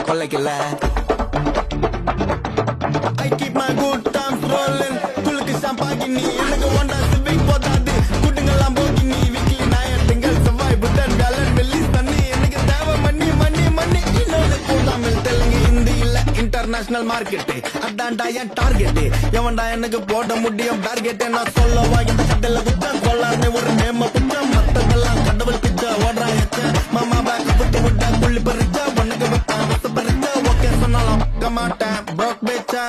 கொல்லைக்கல I keep my good times rolling குளுக்கு ஷாம்பாகினி எனக்கு ஒண்டா civic போதாது குட்டுங்கெல்லாம் போகினி weekly Nair திங்கள் செவ்வாய் புதன் வியாழன் வெள்ளி சனி எனக்கு தேவை மண்ணி மண்ணி மண்ணி இன்னொரு தமிழ் தெலுங்கு ஹிந்தி இல்ல இன்டர்நேஷனல் மார்க்கெட் அதான்டா என் டார்கெட் எவன்டா எனக்கு போட முடியும் டார்கெட் நான் சொல்லவா இந்த கட்டல குத்த கொள்ளாமே ஒரு நேம புத்த மத்ததெல்லாம் கடவுள் பிச்ச ஓடுறா எச்ச மாமா பேக் புட்டு விட்டா புள்ளி பறிச்சா உனக்கு விட்டா வச பறிச்சா ஓகே சொன்னாலும் மாட்டேன் ப்ரோக் பேச்சா